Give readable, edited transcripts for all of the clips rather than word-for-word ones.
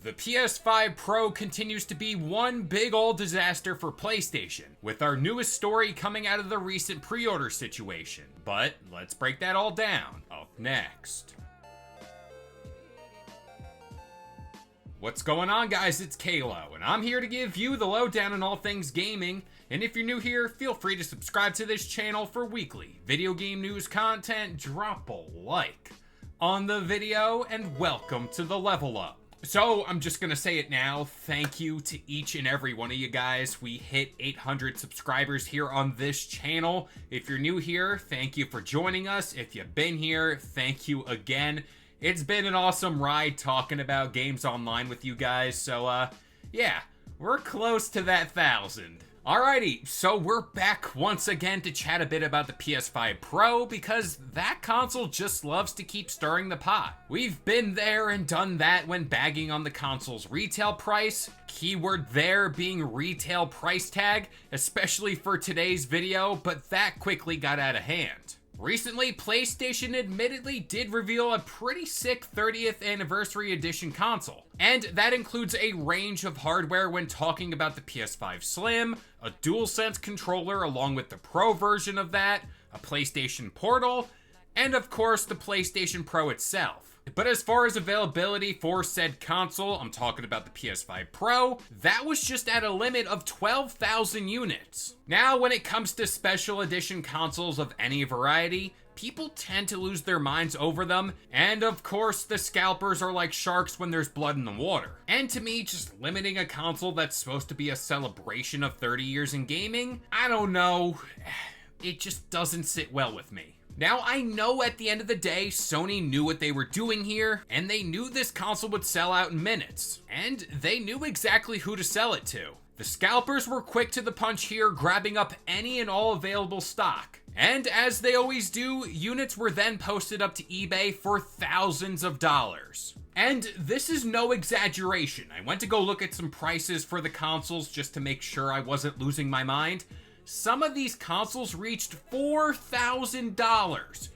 The PS5 Pro continues to be one big old disaster for PlayStation, with our newest story coming out of the recent pre-order situation. But let's break that all down. Up next. What's going on, guys? It's Kalo, and I'm here to give you the lowdown on all things gaming. And if you're new here, feel free to subscribe to this channel for weekly video game news content. Drop a like on the video, and welcome to the Level Up. So, I'm just gonna say it now, thank you to each and every one of you guys. We hit 800 subscribers here on this channel. If you're new here, thank you for joining us. If you've been here, thank you again. It's been an awesome ride talking about games online with you guys, so yeah, we're close to that 1,000. Alrighty, so we're back once again to chat a bit about the PS5 Pro because that console just loves to keep stirring the pot. We've been there and done that when bagging on the console's retail price, keyword there being retail price tag, especially for today's video, but that quickly got out of hand. Recently, PlayStation admittedly did reveal a pretty sick 30th anniversary edition console, and that includes a range of hardware when talking about the PS5 Slim, a DualSense controller along with the Pro version of that, a PlayStation Portal, and of course the PlayStation Pro itself. But as far as availability for said console, I'm talking about the PS5 Pro, that was just at a limit of 12,000 units. Now, when it comes to special edition consoles of any variety, people tend to lose their minds over them, and of course, the scalpers are like sharks when there's blood in the water. And to me, just limiting a console that's supposed to be a celebration of 30 years in gaming, I don't know, it just doesn't sit well with me. Now, I know at the end of the day, Sony knew what they were doing here, and they knew this console would sell out in minutes, and they knew exactly who to sell it to. The scalpers were quick to the punch here, grabbing up any and all available stock. And as they always do, units were then posted up to eBay for thousands of dollars. And this is no exaggeration. I went to go look at some prices for the consoles just to make sure I wasn't losing my mind. Some of these consoles reached $4,000.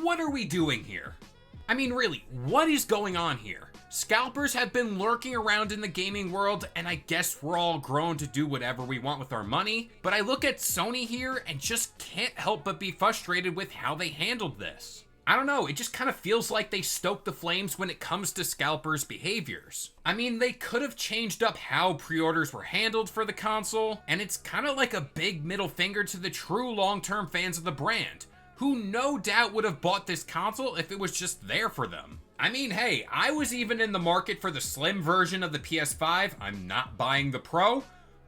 What are we doing here? I mean, really, what is going on here? Scalpers have been lurking around in the gaming world, and I guess we're all grown to do whatever we want with our money, but I look at Sony here and just can't help but be frustrated with how they handled this. I don't know, it just kind of feels like they stoked the flames when it comes to scalpers' behaviors. I mean, they could have changed up how pre-orders were handled for the console, and it's kind of like a big middle finger to the true long-term fans of the brand, who no doubt would have bought this console if it was just there for them. I mean, hey, I was even in the market for the Slim version of the PS5. I'm not buying the Pro,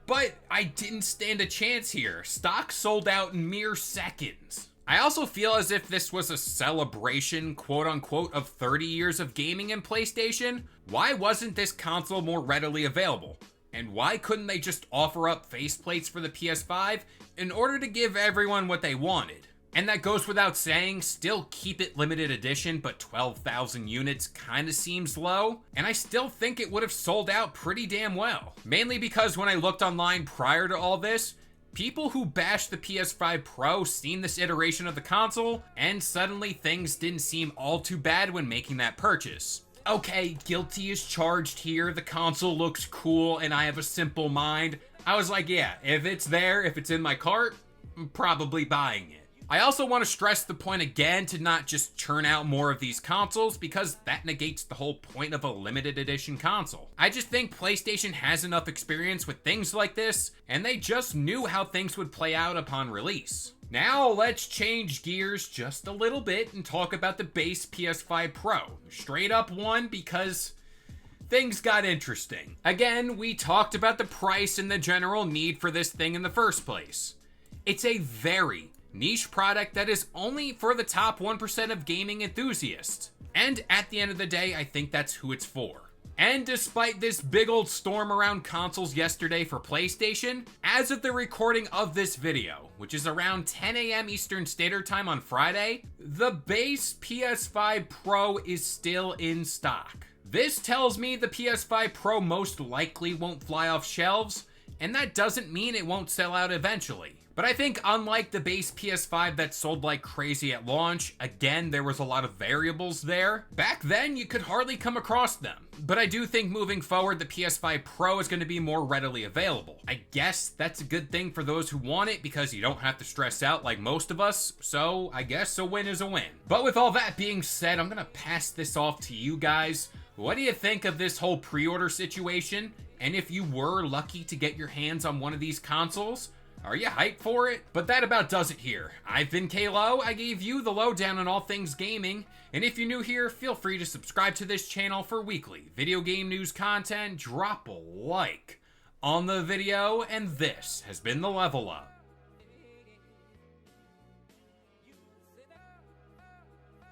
but I didn't stand a chance here. Stock sold out in mere seconds. I also feel as if this was a celebration, quote-unquote, of 30 years of gaming in PlayStation. Why wasn't this console more readily available? And why couldn't they just offer up faceplates for the PS5 in order to give everyone what they wanted? And that goes without saying, still keep it limited edition, but 12,000 units kinda seems low. And I still think it would have sold out pretty damn well. Mainly because when I looked online prior to all this, people who bashed the PS5 Pro seen this iteration of the console, and suddenly things didn't seem all too bad when making that purchase. Okay, guilty as charged here, the console looks cool, and I have a simple mind. I was like, yeah, if it's there, if it's in my cart, I'm probably buying it. I also want to stress the point again to not just churn out more of these consoles because that negates the whole point of a limited edition console. I just think PlayStation has enough experience with things like this, and they just knew how things would play out upon release. Now let's change gears just a little bit and talk about the base PS5 Pro. Straight up one because things got interesting. Again, we talked about the price and the general need for this thing in the first place. It's a very niche product that is only for the top 1% of gaming enthusiasts. And at the end of the day, I think that's who it's for. And despite this big old storm around consoles yesterday for PlayStation, as of the recording of this video, which is around 10 a.m. Eastern Standard Time on Friday, the base PS5 Pro is still in stock. This tells me the PS5 Pro most likely won't fly off shelves, and that doesn't mean it won't sell out eventually. But I think unlike the base PS5 that sold like crazy at launch, again, there was a lot of variables there. Back then, you could hardly come across them. But I do think moving forward, the PS5 Pro is going to be more readily available. I guess that's a good thing for those who want it because you don't have to stress out like most of us. So I guess a win is a win. But with all that being said, I'm going to pass this off to you guys. What do you think of this whole pre-order situation? And if you were lucky to get your hands on one of these consoles, are you hyped for it? But that about does it here. I've been K-Lo. I gave you the lowdown on all things gaming. And if you're new here, feel free to subscribe to this channel for weekly video game news content. Drop a like on the video. And this has been the Level Up.